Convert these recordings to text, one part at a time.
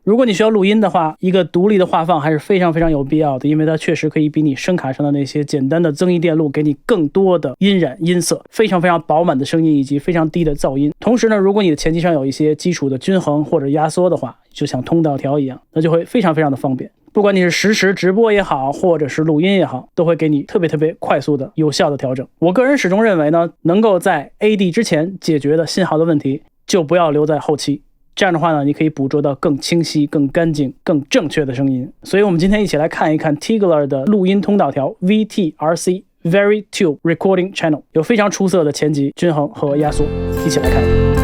如果你需要录音的话，一个独立的话放还是非常非常有必要的，因为它确实可以比你声卡上的那些简单的增益电路给你更多的音染音色，非常非常饱满的声音以及非常低的噪音。同时呢，如果你的前级上有一些基础的均衡或者压缩的话，就像通道条一样，那就会非常非常的方便。不管你是实时直播也好，或者是录音也好，都会给你特别特别快速的有效的调整。我个人始终认为呢，能够在 AD 之前解决的信号的问题，就不要留在后期。这样的话呢，你可以捕捉到更清晰、更干净、更正确的声音。所以我们今天一起来看一看 Tigler 的录音通道条 VTRC VariTube Recording Channel， 有非常出色的前级、均衡和压缩，一起来看一看。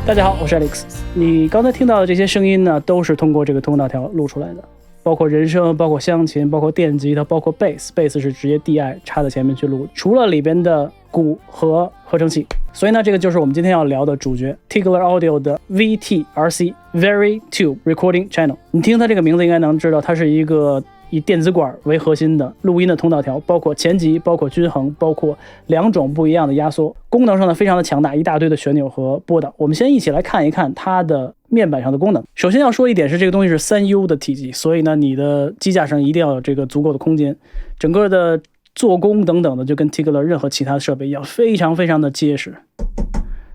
大家好，我是 Alex。 你刚才听到的这些声音呢，都是通过这个通道条录出来的，包括人声，包括湘琴，包括电吉他，包括 bass 是直接 DI 插在前面去录，除了里边的鼓和合成器。所以呢，这个就是我们今天要聊的主角 Tigler Audio 的 VTRC VariTube Recording Channel。 你听它这个名字应该能知道，它是一个以电子管为核心的录音的通道条，包括前级，包括均衡，包括两种不一样的压缩，功能上呢非常的强大，一大堆的旋钮和波导。我们先一起来看一看它的面板上的功能。首先要说一点是，这个东西是 3U 的体积，所以呢你的机架上一定要有这个足够的空间，整个的做工等等的就跟 Tigler 任何其他的设备一样，非常非常的结实，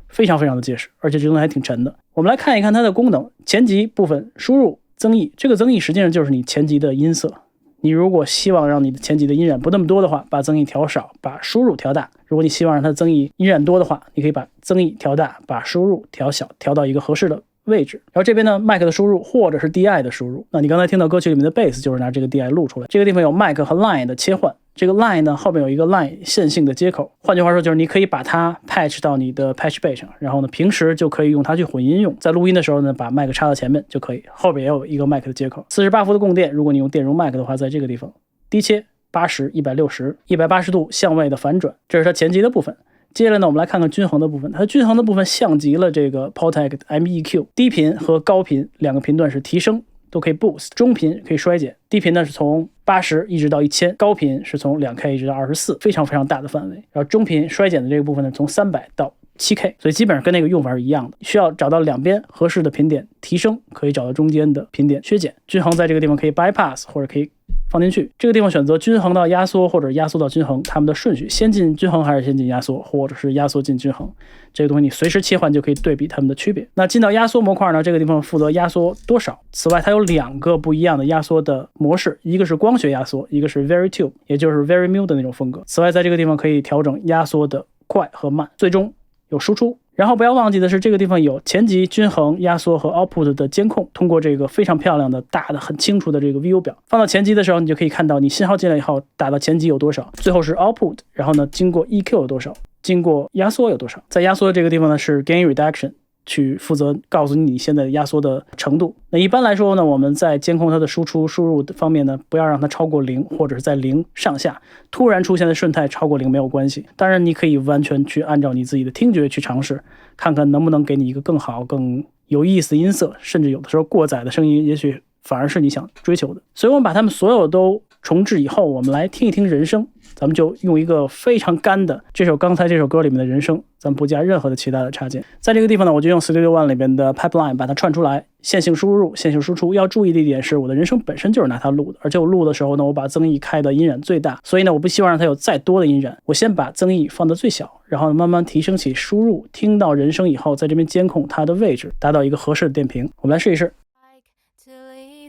非常非常的结实，而且这东西还挺沉的。我们来看一看它的功能。前级部分输入增益，这个增益实际上就是你前级的音色。你如果希望让你的前级的音染不那么多的话，把增益调少，把输入调大。如果你希望让它的增益音染多的话，你可以把增益调大，把输入调小，调到一个合适的位置。然后这边呢，麦克的输入或者是 DI 的输入，那你刚才听到歌曲里面的 bass 就是拿这个 DI 录出来。这个地方有麦克和 line 的切换，这个 line 呢后面有一个 line 线性的接口，换句话说就是你可以把它 patch 到你的 patch bay 上，然后呢平时就可以用它去混音用，在录音的时候呢把麦克插到前面就可以，后边也有一个麦克的接口。48伏的供电，如果你用电容麦克的话，在这个地方低切80、160、180度相位的反转，这是它前级的部分。接下来呢，我们来看看均衡的部分。它均衡的部分像极了这个 Paultec MEQ， 低频和高频两个频段是提升，都可以 boost， 中频可以衰减，低频呢是从80一直到1000，高频是从2K 一直到24，非常非常大的范围。然后中频衰减的这个部分呢，从300到7K， 所以基本上跟那个用法是一样的。需要找到两边合适的频点提升，可以找到中间的频点削减。均衡在这个地方可以 bypass 或者可以放进去，这个地方选择均衡到压缩或者压缩到均衡，它们的顺序先进均衡还是先进压缩，或者是压缩进均衡，这个东西你随时切换就可以对比它们的区别。那进到压缩模块呢，这个地方负责压缩多少。此外它有两个不一样的压缩的模式，一个是光学压缩，一个是 VariTube， 也就是 VariMu 的那种风格。此外在这个地方可以调整压缩的快和慢，最终有输出。然后不要忘记的是，这个地方有前级、均衡、压缩和 output 的监控，通过这个非常漂亮的大的很清楚的这个 VU 表，放到前级的时候，你就可以看到你信号进来以后打到前级有多少，最后是 output， 然后呢经过 EQ 有多少，经过压缩有多少。在压缩的这个地方呢是 gain reduction，去负责告诉你现在压缩的程度。那一般来说呢，我们在监控它的输出输入的方面呢，不要让它超过0，或者是在0上下，突然出现的顺态超过0没有关系。当然你可以完全去按照你自己的听觉去尝试，看看能不能给你一个更好更有意思的音色，甚至有的时候过载的声音也许反而是你想追求的。所以我们把它们所有都重置以后，我们来听一听人声。咱们就用一个非常干的刚才这首歌里面的人声，咱们不加任何的其他的插件。在这个地方呢，我就用 Studio One 里边的 pipeline 把它串出来，线性输入线性输出。要注意的一点是，我的人声本身就是拿它录的，而且我录的时候呢，我把增益开的音染最大，所以呢我不希望让它有再多的音染，我先把增益放到最小，然后慢慢提升起输入，听到人声以后在这边监控它的位置，达到一个合适的电平。我们来试一试。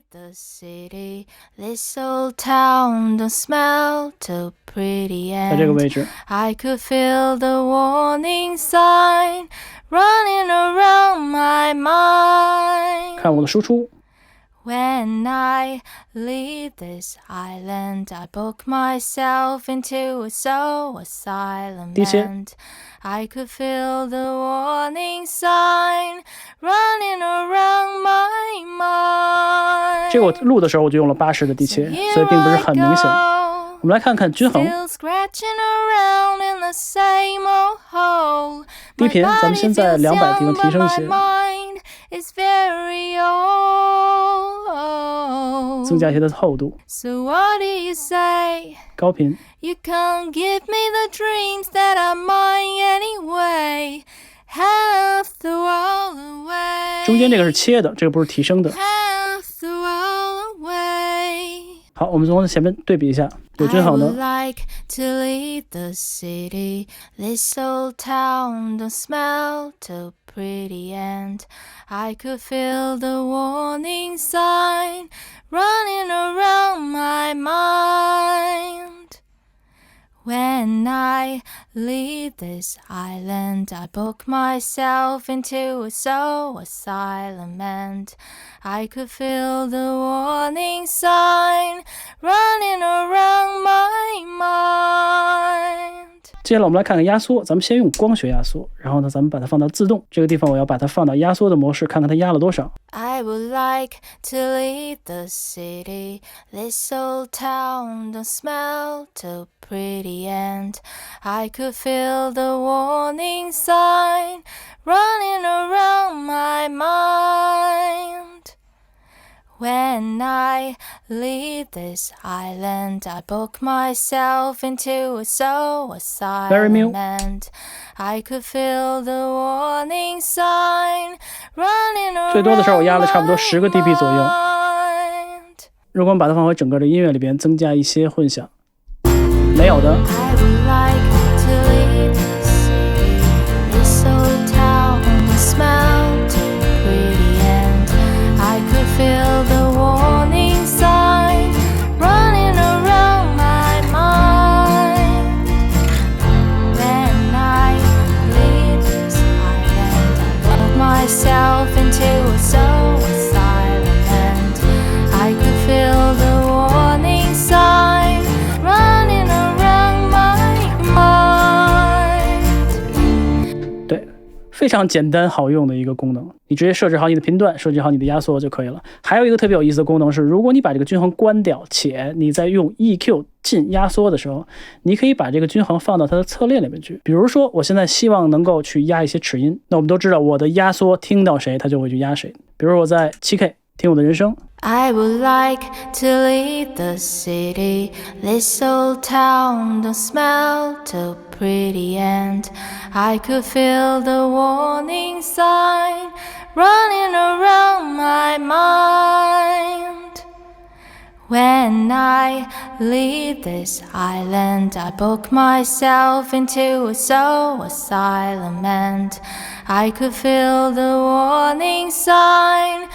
The city, this old town don't smell too pretty, 在这个位置 I could feel the warning sign running around my mind. 看我的输出。When I leave this island, I book myself into a soul asylum, 低切 and I could feel the warning sign running around my mind. 这个我录的时候我就用了80的低切，所以并不是很明显。我我们来看看均衡。低频咱们先在200地方提升一些，增加一些它的厚度。高频。You can't give me the dreams that are mine anyway. Have the world away. 中间这个是切的，这个不是提升的。Have the world away. 好，我们从前面对比一下，有均衡的。I would like to leave the city. This old town don't smell too pretty, and I could feel the warning sign running around my mind.When I leave this island, I book myself into a soul asylum, and I could feel the warning sign running around my mind. 接下来我们来看看压缩，咱们先用光学压缩，然后呢，咱们把它放到自动这个地方，我要把它放到压缩的模式，看看它压了多少。I would like to leave the city. This old town don't smell too pretty, and I could feel the warning sign running around my mind.When I leave this island, I book myself into a soul asylum, and I could feel the warning sign running around my mind. 最多的时候我压了差不多10个 dB 左右。如果我们把它放回整个的音乐里边，增加一些混响，没有的。Feel the warning sign running around my mind. When I leave this island, I lock myself into a soul asylum, and I could feel the warning sign running around my mind. 对，非常简单好用的一个功能，你直接设置好你的频段，设置好你的压缩就可以了。还有一个特别有意思的功能是，如果你把这个均衡关掉，且你在用 EQ 进压缩的时候，你可以把这个均衡放到它的侧链里面去。比如说我现在希望能够去压一些齿音，那我们都知道我的压缩听到谁它就会去压谁。比如我在 7K 听我的人声， I would like to leave the city. This old town don't smell too pretty, and I could feel the warning sign running around my mind. When I leave this island, I book myself into a soul asylum, and I could feel the warning sign.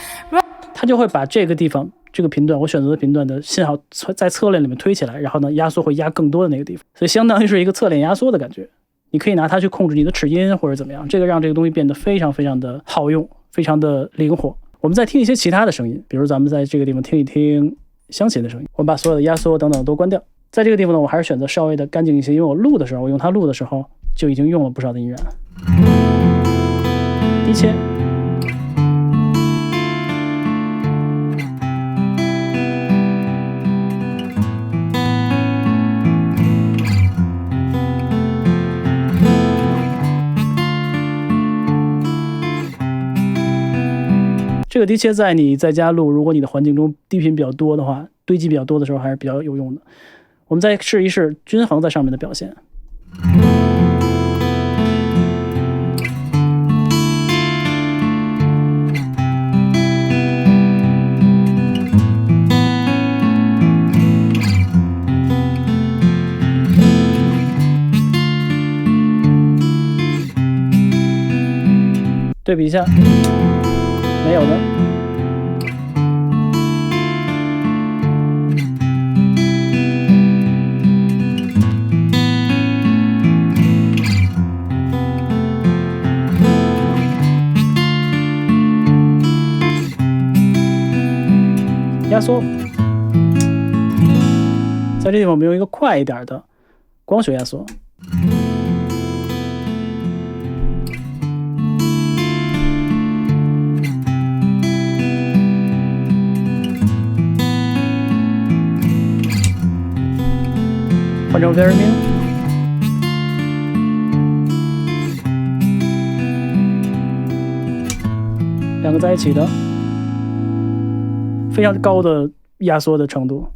它就会把这个地方这个频段我选择的频段的信号在侧链里面推起来，然后呢压缩会压更多的那个地方，所以相当于是一个侧链压缩的感觉。你可以拿它去控制你的齿音或者怎么样，这个让这个东西变得非常非常的好用，非常的灵活。我们再听一些其他的声音，比如咱们在这个地方听一听湘琴的声音，我们把所有的压缩等等都关掉。在这个地方呢，我还是选择稍微的干净一些，因为我录的时候，我用它录的时候就已经用了不少的音源。低切。这个低切在你在家录，如果你的环境中低频比较多的话，堆积比较多的时候还是比较有用的。我们再试一试均衡在上面的表现。对比一下。没有的。压缩，在这地方我们用一个快一点的光学压缩。换成 very new， 两个在一起的，非常高的压缩的程度。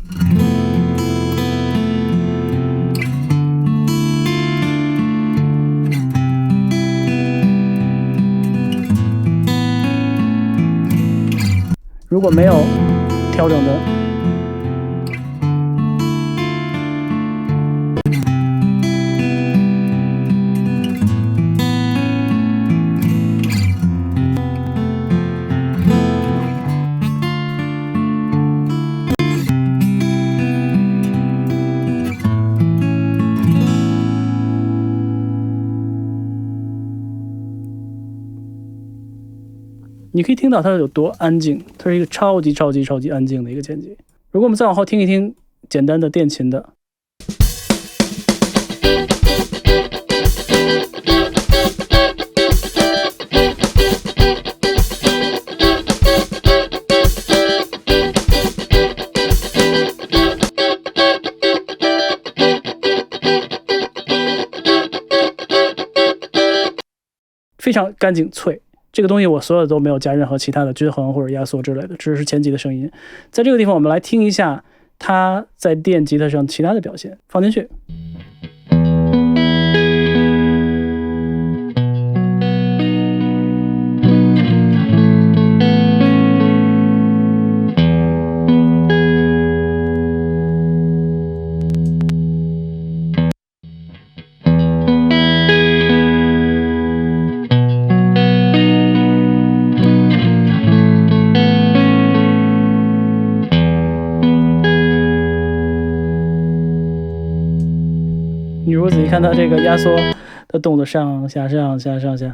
如果没有调整的，你可以听到它有多安静，它是一个超级安静的一个键辑。如果我们再往后听一听简单的电琴的，非常干净脆。这个东西我所有都没有加任何其他的均衡或者压缩之类的，只是前级的声音。在这个地方我们来听一下它在电吉他上其他的表现，放进去。你如果仔细看它这个压缩的动作，上下上下上下，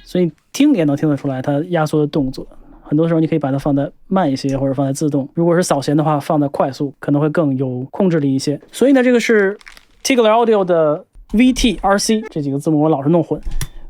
所以听也能听得出来它压缩的动作。很多时候你可以把它放在慢一些，或者放在自动。如果是扫弦的话，放在快速可能会更有控制力一些。所以呢，这个是 Tigler Audio 的 VTRC， 这几个字母我老是弄混。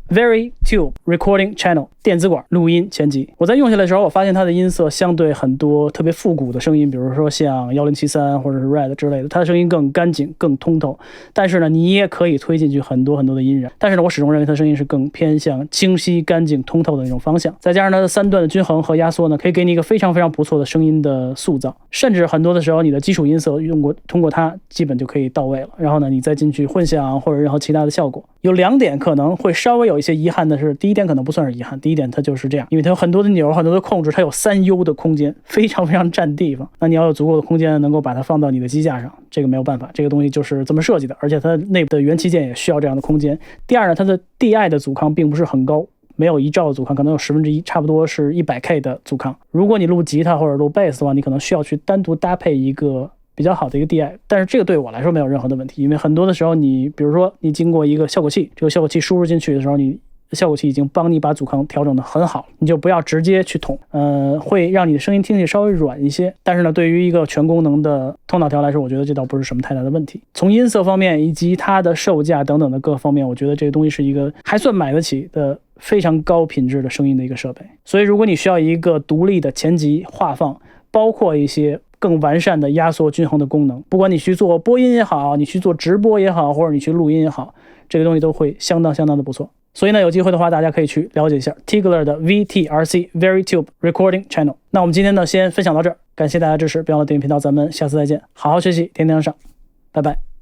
Very Tube Recording Channel 电子管录音前级。我在用下来的时候，我发现它的音色相对很多特别复古的声音，比如说像1073或者是 Red 之类的，它的声音更干净更通透。但是呢，你也可以推进去很多的音染。但是呢，我始终认为它的声音是更偏向清晰干净通透的那种方向。再加上它的3段的均衡和压缩呢，可以给你一个非常不错的声音的塑造。甚至很多的时候，你的基础音色通过它基本就可以到位了。然后呢，你再进去混响或者任何其他的效果。有2点可能会稍微有一些遗憾的是，第一点可能不算是遗憾，第一点它就是这样，因为它有很多的钮，很多的控制，它有3U 的空间，非常占地方。那你要有足够的空间能够把它放到你的机架上，这个没有办法，这个东西就是这么设计的，而且它内部的元器件也需要这样的空间。第二呢，它的 DI 的阻抗并不是很高，没有1兆的阻抗，可能有1/10，差不多是 100K 的阻抗。如果你录吉他或者录贝斯的话，你可能需要去单独搭配一个比较好的一个 DI， 但是这个对我来说没有任何的问题，因为很多的时候你比如说你经过一个效果器，这个效果器输入进去的时候，你效果器已经帮你把阻抗调整的很好，你就不要直接去捅，会让你的声音听起来稍微软一些。但是呢，对于一个全功能的通脑调来说，我觉得这倒不是什么太大的问题。从音色方面以及它的售价等等的各方面，我觉得这个东西是一个还算买得起的非常高品质的声音的一个设备。所以如果你需要一个独立的前级画放，包括一些更完善的压缩均衡的功能，不管你去做播音也好，你去做直播也好，或者你去录音也好，这个东西都会相当的不错。所以呢，有机会的话大家可以去了解一下 Tigler 的 VTRC Very Tube Recording Channel。 那我们今天呢先分享到这儿，感谢大家支持，别忘了订阅频道，咱们下次再见。好好学习，天天向上，拜拜。